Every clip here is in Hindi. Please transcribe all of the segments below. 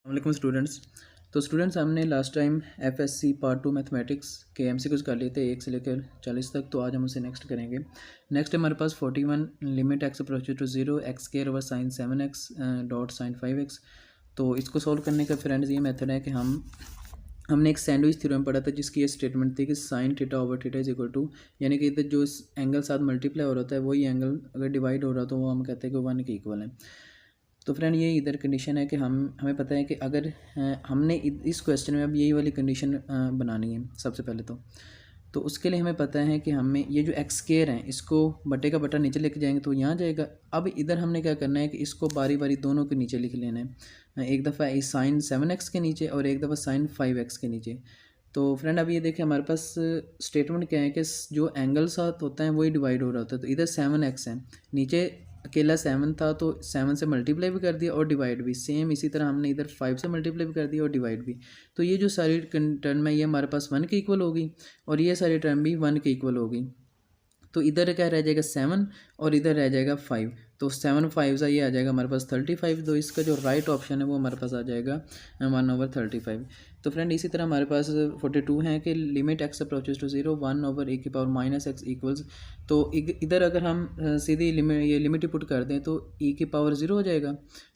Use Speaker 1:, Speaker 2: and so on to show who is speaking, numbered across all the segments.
Speaker 1: वालेकुम स्टूडेंट्स। तो स्टूडेंट्स हमने last time FSc part 2 mathematics के एमसीक्यूज कर लिए थे 1 से लेकर 40 तक। तो आज हम उसे नेक्स्ट करेंगे। नेक्स्ट हमारे पास 41 limit x approaches to 0 x square over sine 7x dot sine 5x। तो इसको सॉल्व करने का फ्रेंड्स ये मेथड है कि हमने एक सैंडविच थ्योरम पढ़ा था जिसकी ये स्टेटमेंट थी कि sine theta over theta is equal to, यानी कि इधर जो एंगल साथ मल्टीप्लाई हो रहा है वही एंगल अगर डिवाइड हो रहा तो वो हम कहते हैं कि 1 के इक्वल है। तो फ्रेंड ये इधर कंडीशन है कि हमें पता है कि अगर हमने इस क्वेश्चन में अब यही वाली कंडीशन बनानी है सबसे पहले तो उसके लिए हमें पता है कि हमें ये जो एक्स स्क्वायर है इसको बटे का बटा नीचे लेके जाएंगे तो यहाँ जाएगा। अब इधर हमने क्या करना है कि इसको बारी बारी दोनों के नीचे लिख लेना है, एक दफ़ा इस साइन 7x के नीचे और एक दफ़ा साइन 5x के नीचे। तो फ्रेंड अब ये देखिए हमारे पास स्टेटमेंट क्या है कि जो एंगल साथ होता है वही डिवाइड हो रहा होता है। तो इधर 7x है, नीचे अकेला 7 था तो 7 से मल्टीप्लाई भी कर दिया और डिवाइड भी, सेम इसी तरह हमने इधर 5 से मल्टीप्लाई भी कर दिया और डिवाइड भी। तो ये जो सारी टर्म है ये हमारे पास 1 के इक्वल होगी और ये सारी टर्म भी 1 के इक्वल होगी। तो इधर क्या रह जाएगा 7 और इधर रह जाएगा 5। तो 7 5 ये आ जाएगा हमारे पास 35। तो इसका जो राइट ऑप्शन है वो हमारे पास आ जाएगा 1/35। तो फ्रेंड इसी तरह हमारे पास 42 है कि limit x approaches to 0 1 / e⁻−x equals. तो इधर अगर हम सीधी लिमिट ही पुट कर दें तो e⁻0 हो जाएगा।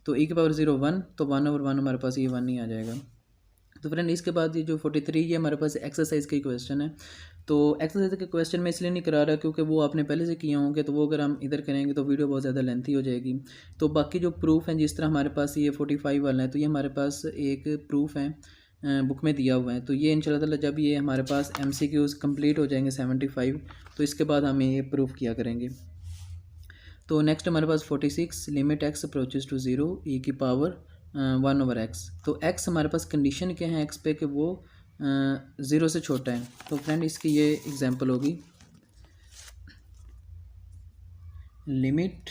Speaker 1: तो e⁻0 1, तो 1/1 हमारे पास ये 1 ही आ जाएगा। तो फ्रेंड इसके बाद ये जो 43 ये हमारे पास एक्सरसाइज का क्वेश्चन है। तो एक्सरसाइज के क्वेश्चन में इसलिए नहीं करा रहा क्योंकि वो आपने पहले से किए होंगे, तो वो अगर हम इधर करेंगे तो वीडियो बहुत ज़्यादा लेंथी हो जाएगी। तो बाकी जो प्रूफ हैं जिस तरह हमारे पास ये 45 वाला है तो ये हमारे पास एक प्रूफ है बुक में दिया हुआ है। तो ये इंशाल्लाह ताला जब ये हमारे पास MCQs कंप्लीट हो जाएंगे 75 तो इसके बाद हम ये प्रूफ किया करेंगे। तो नेक्स्ट हमारे पास 46 limit x approaches to 0 e⁻1/x। तो x हमारे पास कंडीशन क्या है x पे कि वो 0 से छोटा है। तो फ्रेंड इसकी ये एग्जांपल होगी limit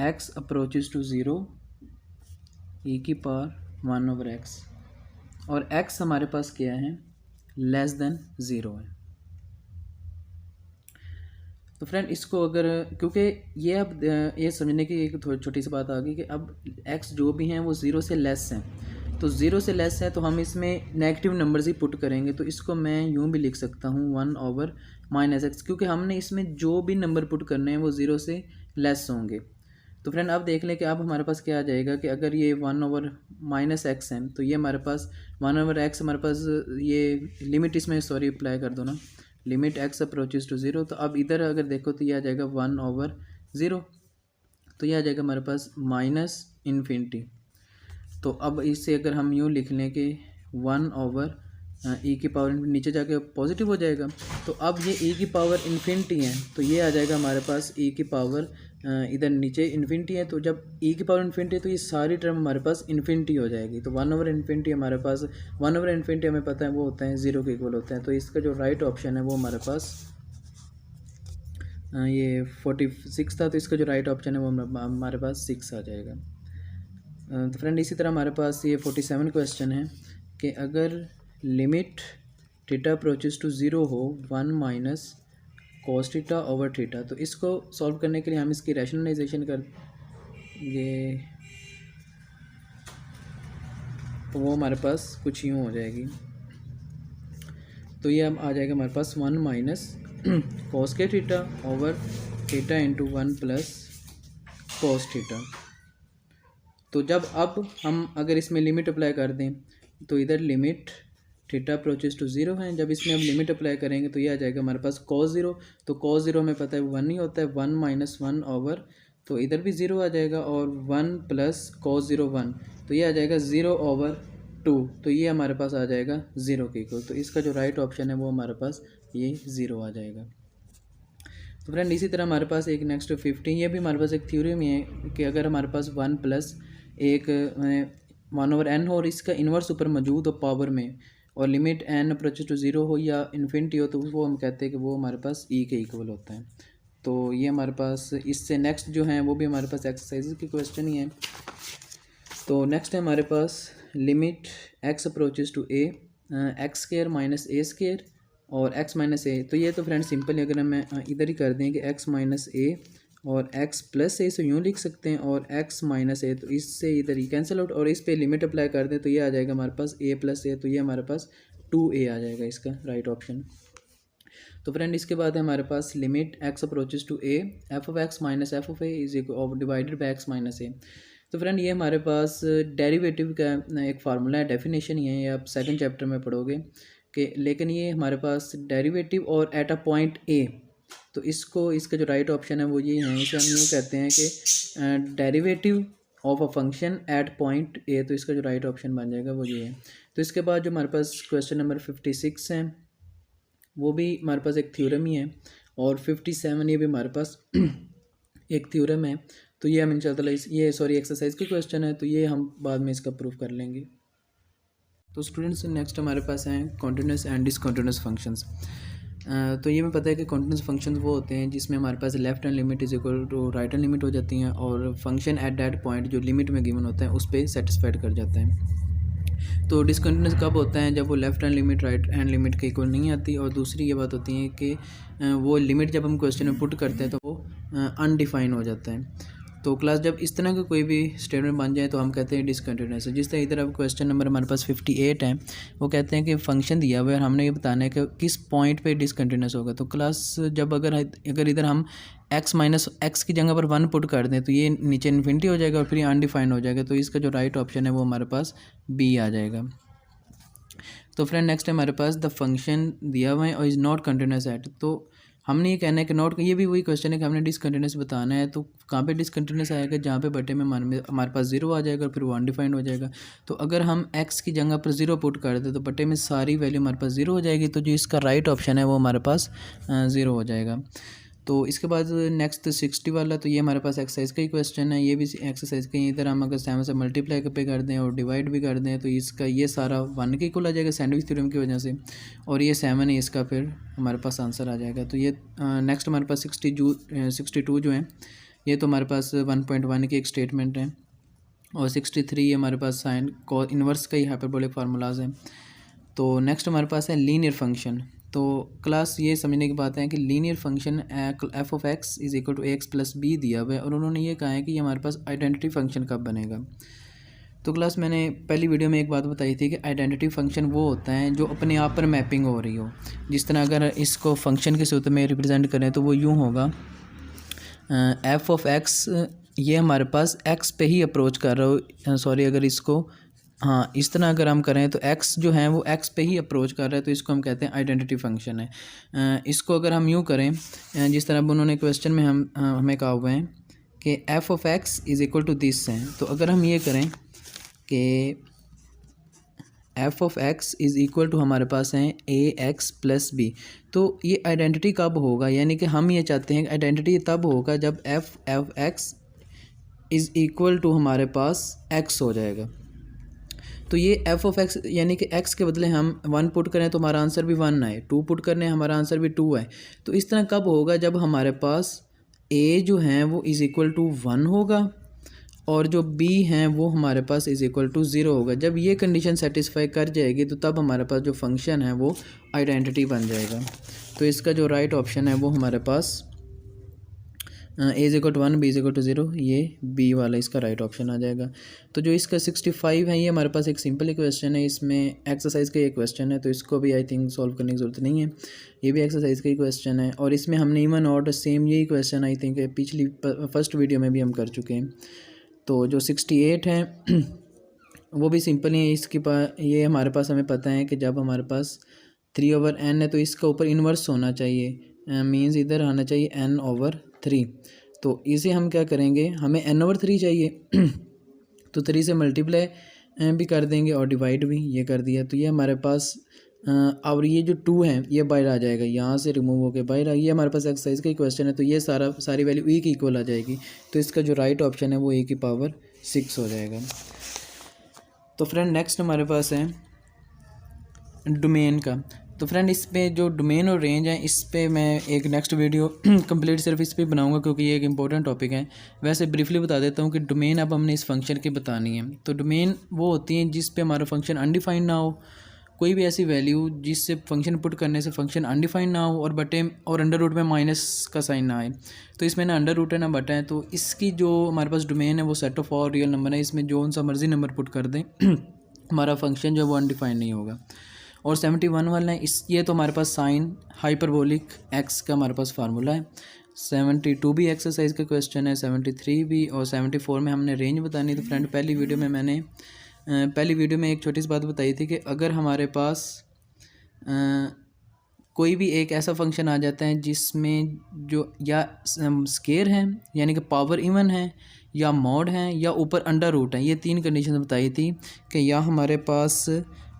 Speaker 1: x approaches to 0 e⁻1/x और x हमारे पास क्या है <0 है। तो फ्रेंड इसको अगर क्योंकि ये अब ये समझने की एक छोटी सी बात आ गई कि अब x जो भी हैं वो 0 से लेस हैं। तो 0 से लेस है तो हम इसमें नेगेटिव नंबर्स ही पुट करेंगे। तो इसको मैं यूँ भी लिख सकता हूँ 1/-x, क्योंकि हमने इसमें जो भी नंबर पुट करने हैं वो 0 से लेस होंगे। तो फ्रेंड अब देख लें कि अब हमारे पास क्या आ जाएगा कि अगर ये 1/-x है तो ये हमारे पास 1/x हमारे पास ये लिमिट इसमें अप्लाई कर दो ना, लिमिट x अप्रोचेस टू 0। तो अब इधर अगर देखो तो ये आ जाएगा 1/0। तो ये आ जाएगा हमारे पास -∞। तो अब इससे अगर हम यूँ लिख लें कि 1/e⁻, नीचे जाके पॉजिटिव हो जाएगा। तो अब ये e⁻∞ है तो ये आ जाएगा हमारे पास इधर नीचे इन्फिनिटी है। तो जब e⁻∞ है तो ये सारी टर्म हमारे पास इन्फिनिटी हो जाएगी। तो 1/∞ हमारे पास 1/∞ हमें पता है वो होता है 0 के इक्वल होता है। तो इसका जो राइट ऑप्शन है वो हमारे पास ये 46 था। तो इसका जो राइट ऑप्शन है वो हमारे पास 6 आ जाएगा। तो फ्रेंड इसी तरह हमारे पास ये 47 क्वेश्चन है कि अगर लिमिट थीटा अप्रोचेस टू 0 हो 1 - cos θ/θ। तो इसको सॉल्व करने के लिए हम इसकी रैशनलाइजेशन करेंगे तो वो हमारे पास कुछ यूँ हो जाएगी। तो ये अब आ जाएगा हमारे पास 1 - cos k θ/θ × 1 + cos θ। तो जब अब हम अगर इसमें लिमिट अप्लाई कर दें तो इधर लिमिट थीटा अप्रोचेस टू 0 है, जब इसमें हम लिमिट अप्लाई करेंगे तो ये आ जाएगा हमारे पास cos 0। तो cos 0 हमें पता है 1 ही होता है, 1 - 1 तो इधर भी 0 आ जाएगा और 1 + cos 0 1। तो ये आ जाएगा 0/2। तो ये हमारे पास आ जाएगा 0 के इक्वल। तो इसका जो राइट ऑप्शन है वो हमारे पास ये 0 आ जाएगा। तो फ्रेंड इसी तरह हमारे पास एक नेक्स्ट 15 ये भी हमारे पास एक थ्योरी में है कि अगर हमारे पास 1 + 1/n हो और इसका इन्वर्स ऊपर मौजूद हो पावर में और लिमिट n अप्रोचेस टू 0 हो या इन्फिनिटी हो तो वो हम कहते हैं कि वो हमारे पास e के इक्वल होता है। तो ये हमारे पास इससे नेक्स्ट जो हैं वो भी हमारे पास एक्सरसाइज के क्वेश्चन ही हैं। तो नेक्स्ट है हमारे पास limit x approaches to a x² - a² और x - a। तो ये तो फ्रेंड सिंपल है, अगर हम इधर ही कर दें कि x - a और x प्लस ए से यूँ लिख सकते हैं, और x माइनस ए, तो इससे इधर ही कैंसिल आउट, और इस पे लिमिट अप्लाई कर दें तो ये आ जाएगा हमारे पास a प्लस ए, तो ये हमारे पास 2a आ जाएगा इसका राइट ऑप्शन। तो फ्रेंड इसके बाद है हमारे पास limit x approaches to a f of x minus f of a is divided by x minus a. तो फ्रेंड ये हमारे पास डेरिवेटिव का एक फार्मूला है, डेफिनेशन ही है, ये आप सेकंड चैप्टर में पढ़ोगे कि, लेकिन ये हमारे पास डेरिवेटिव और एट अ पॉइंट a, तो इसको इसका जो राइट ऑप्शन है वो ये है, इसे हम यूँ कहते हैं कि derivative of a function at point a, तो इसका जो राइट ऑप्शन बन जाएगा वो ये है। तो इसके बाद जो हमारे पास क्वेश्चन नंबर 56 है वो भी हमारे पास एक थ्योरम ही है, और 57 ये भी हमारे पास एक थ्योरम है। तो ये हम इंशाल्लाह ये एक्सरसाइज के क्वेश्चन है, तो ये हम बाद में इसका प्रूफ कर लेंगे। तो स्टूडेंट्स नेक्स्ट हमारे पास हैं कॉन्टिन्यूस एंड डिसकॉन्टिन्यूस फंक्शंस। तो ये हमें पता है कि कॉन्टिन्यूस फंक्शंस वो होते हैं जिसमें हमारे पास left hand limit is equal to right hand limit हो जाती हैं, और फंक्शन एट दैट पॉइंट जो लिमिट में गिवन होता है उस पर सेटिस्फाइड कर जाता है। तो डिसकंटिन्यूस कब होता है? जब वो left hand limit right hand limit के इक्वल नहीं आती, और दूसरी ये बात होती है कि वो लिमिट जब हम क्वेश्चन में पुट करते हैं तो वो अनडिफाइन हो जाता है। तो क्लास जब इस तरह का कोई भी स्टेटमेंट बन जाए तो हम कहते हैं डिसकंटिन्यूस है। जिस तरह इधर अब क्वेश्चन नंबर हमारे पास 58 है, वो कहते हैं कि फंक्शन दिया हुआ है और हमने ये बताना है कि किस पॉइंट पे डिसकंटिन्यूस होगा। तो क्लास जब अगर इधर हम x माइनस एक्स की जगह पर 1 पुट कर दें तो ये नीचे इन्फिनिटी हो जाएगा और फिर ये अनडिफाइंड हो जाएगा। तो इसका जो राइट ऑप्शन है वो हमारे पास बी आ जाएगा। तो फ्रेंड नेक्स्ट है हमारे पास द फंक्शन दिया हुआ है और इज़ नॉट कंटिन्यूस एट। तो हमने ये कहना है कि नॉट, ये भी वही क्वेश्चन है कि हमने डिसकंटिन्यूस बताना है। तो कहाँ पे डिसकंटिन्यूस आएगा? जहाँ पे बटे में मान में हमारे पास 0 आ जाएगा और फिर वो अनडिफाइंड हो जाएगा। तो अगर हम x की जगह पर 0 पुट कर दें तो बटे में सारी वैल्यू हमारे पास 0 हो जाएगी। तो जो इसका राइट ऑप्शन है वो हमारे पास 0 हो जाएगा। तो इसके बाद नेक्स्ट 60 वाला, तो ये हमारे पास एक्सरसाइज का ही क्वेश्चन है, ये भी एक्सरसाइज का ही। इधर हम अगर 7 से मल्टीप्लाई पे कर दें और डिवाइड भी कर दें तो इसका ये सारा 1 के इक्वल आ जाएगा सैंडविच थ्योरम की वजह से, और ये 7 है, इसका फिर हमारे पास आंसर आ जाएगा। तो ये नेक्स्ट हमारे पास 62 जो है ये तो हमारे पास 1.1 की एक स्टेटमेंट है, और 63 हमारे पास साइन इन्वर्स का ही हाइपरबोलिक फार्मूलाज हैं। तो नेक्स्ट हमारे पास है लीनियर फंक्शन। तो क्लास ये समझने की बात है कि linear function f of x is equal to x plus b दिया हुआ है, और उन्होंने ये कहा है कि ये हमारे पास आइडेंटिटी फंक्शन कब बनेगा। तो क्लास मैंने पहली वीडियो में एक बात बताई थी कि आइडेंटिटी फंक्शन वो होता है जो अपने आप पर मैपिंग हो रही हो। जिस तरह अगर इसको फंक्शन के सूत्र में रिप्रेजेंट करें तो वो यूँ होगा, एफ ऑफ एक्स ये हमारे पास एक्स पे ही अप्रोच कर रहा हो, सॉरी अगर इसको इस तरह अगर हम करें तो x जो है वो x पे ही अप्रोच कर रहा है, तो इसको हम कहते हैं आइडेंटिटी फंक्शन है। इसको अगर हम यूँ करें जिस तरह उन्होंने क्वेश्चन में हमें कहा हुआ है कि f of x is equal to this है, तो अगर हम ये करें कि f of x is equal to हमारे पास है ax प्लस बी, तो ये आइडेंटिटी कब होगा? यानी कि हम ये चाहते हैं कि आइडेंटिटी तब होगा जब f of x is equal to हमारे पास x हो जाएगा। तो ये f ऑफ x यानी कि x के बदले हम 1 पुट करें तो हमारा आंसर भी 1 आए, 2 पुट करने हमारा आंसर भी 2 आए। तो इस तरह कब होगा? जब हमारे पास a जो है वो इज़ इक्वल टू 1 होगा और जो b हैं वो हमारे पास इज़ इक्वल टू 0 होगा। जब ये कंडीशन सेटिस्फाई कर जाएगी तो तब हमारे पास जो फंक्शन है वो आइडेंटिटी बन जाएगा। तो इसका जो राइट ऑप्शन है वो हमारे पास a is equal to 1 b is equal to 0, ये b वाला इसका राइट ऑप्शन आ जाएगा। तो जो इसका 65 है ये हमारे पास एक सिंपल क्वेश्चन है, इसमें एक्सरसाइज का ये क्वेश्चन है, तो इसको भी आई थिंक सॉल्व करने की ज़रूरत नहीं है। ये भी एक्सरसाइज का ही क्वेश्चन है, और इसमें हमने इवन ऑड सेम यही क्वेश्चन आई थिंक पिछली फर्स्ट वीडियो में भी हम कर चुके हैं। तो जो 68 है वो भी सिंपल ही है। इसके पास ये हमारे पास हमें पता है कि जब हमारे पास 3/n है तो इसका ऊपर इन्वर्स होना चाहिए, मीन्स इधर आना चाहिए n/3। तो इसे हम क्या करेंगे, हमें n/3 चाहिए तो 3 से मल्टीप्लाई भी कर देंगे और डिवाइड भी ये कर दिया। तो ये हमारे पास और ये जो 2 है ये बाहर आ जाएगा, यहाँ से रिमूव होकर बाहर आ, ये हमारे पास एक्सरसाइज का ही क्वेश्चन है। तो ये सारी वैल्यू e की इक्वल आ जाएगी, तो इसका जो राइट ऑप्शन है वो e की पावर 6 हो जाएगा। तो फ्रेंड नेक्स्ट हमारे पास है डोमेन का। तो फ्रेंड इस पे जो डोमेन और रेंज है इस पे मैं एक नेक्स्ट वीडियो कंप्लीट सिर्फ इस पे बनाऊंगा क्योंकि ये एक इंपॉर्टेंट टॉपिक है। वैसे ब्रीफली बता देता हूँ कि डोमेन अब हमने इस फंक्शन की बतानी है। तो डोमेन वो होती हैं जिस पे हमारा फंक्शन अनडिफाइंड ना हो, कोई भी ऐसी वैल्यू जिससे फंक्शन पुट करने से फंक्शन अनडिफाइंड ना हो और बटे और अंडर रूट में माइनस का साइन ना आए। तो इसमें ना अंडर रूट है ना बटा है, तो इसकी जो हमारे पास डोमेन है वो set of all real number है, इसमें जो सा मर्जी नंबर पुट कर दें हमारा फंक्शन जो है वो अनडिफाइंड नहीं होगा। और 71 वाला है इस ये तो हमारे पास साइन हाइपरबोलिक एक्स का हमारे पास फार्मूला है। 72 भी एक्सरसाइज का क्वेश्चन है, 73 भी, और 74 में हमने रेंज बतानी। तो फ्रेंड पहली वीडियो में एक छोटी सी बात बताई थी कि अगर हमारे पास कोई भी एक ऐसा फंक्शन आ जाता है जिसमें जो या स्केयर है यानी कि पावर इवन है, या मॉड है, या ऊपर अंडर रूट है, ये 3 कंडीशन बताई थी कि या हमारे पास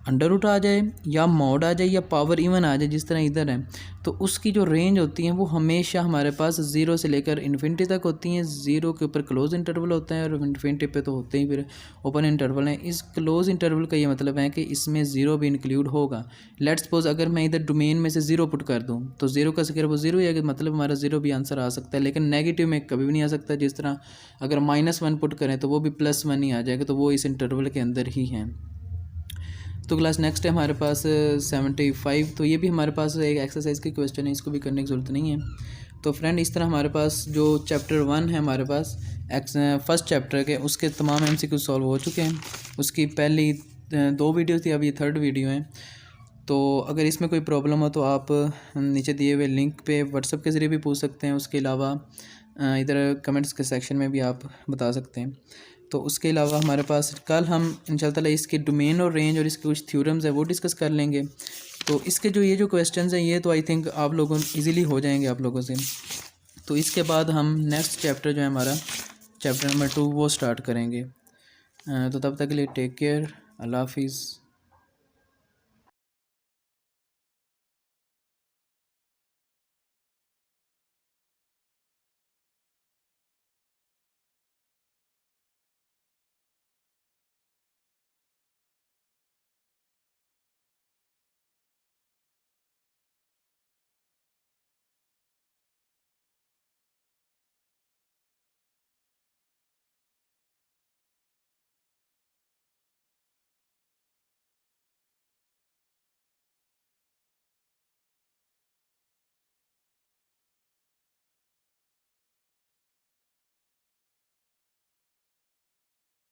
Speaker 1: अंडर रूट आ जाए, या मॉड आ जाए, या पावर इवन आ जाए, जिस तरह इधर है। तो उसकी जो रेंज होती है वो हमेशा हमारे पास 0 से लेकर इन्फिनिटी तक होती हैं। 0 के ऊपर क्लोज इंटरवल होता है और इन्फिनिटी पे तो होते ही फिर ओपन इंटरवल है। इस क्लोज इंटरवल का ये मतलब है कि इसमें 0 भी इंक्लूड होगा। लेट्स सपोज अगर मैं इधर डोमेन में से 0 पुट कर दूँ तो 0 का स्क्वायर वो 0 ही है, मतलब हमारा 0 भी आंसर आ सकता है, लेकिन नेगेटिव में कभी भी नहीं आ सकता। जिस तरह अगर -1 पुट करें तो वो भी +1 ही आ जाएगा, तो वो इस इंटरवल के अंदर ही हैं। तो क्लास नेक्स्ट है हमारे पास 75। तो ये भी हमारे पास एक एक्सरसाइज की क्वेश्चन है, इसको भी करने की ज़रूरत नहीं है। तो फ्रेंड इस तरह हमारे पास जो चैप्टर 1 है हमारे पास फर्स्ट चैप्टर के, उसके तमाम MCQ सॉल्व हो चुके हैं। उसकी पहली 2 वीडियो थी, अब ये 3rd वीडियो है। तो अगर इसमें कोई प्रॉब्लम हो तो आप नीचे दिए हुए लिंक पे व्हाट्सएप के ज़रिए भी पूछ सकते हैं। उसके अलावा इधर कमेंट्स के सेक्शन में भी आप बता सकते हैं। तो उसके अलावा हमारे पास कल हम इंशाल्लाह ताला इसके डोमेन और रेंज और इसके कुछ थ्योरम्स है वो डिस्कस कर लेंगे। तो इसके जो ये जो क्वेश्चंस हैं ये तो आई थिंक आप लोगों इजीली हो जाएंगे आप लोगों से। तो इसके बाद हम नेक्स्ट चैप्टर जो है हमारा चैप्टर नंबर 2 वो स्टार्ट करेंगे। तो तब तक के लिए टेक केयर, अल्लाह हाफिज़।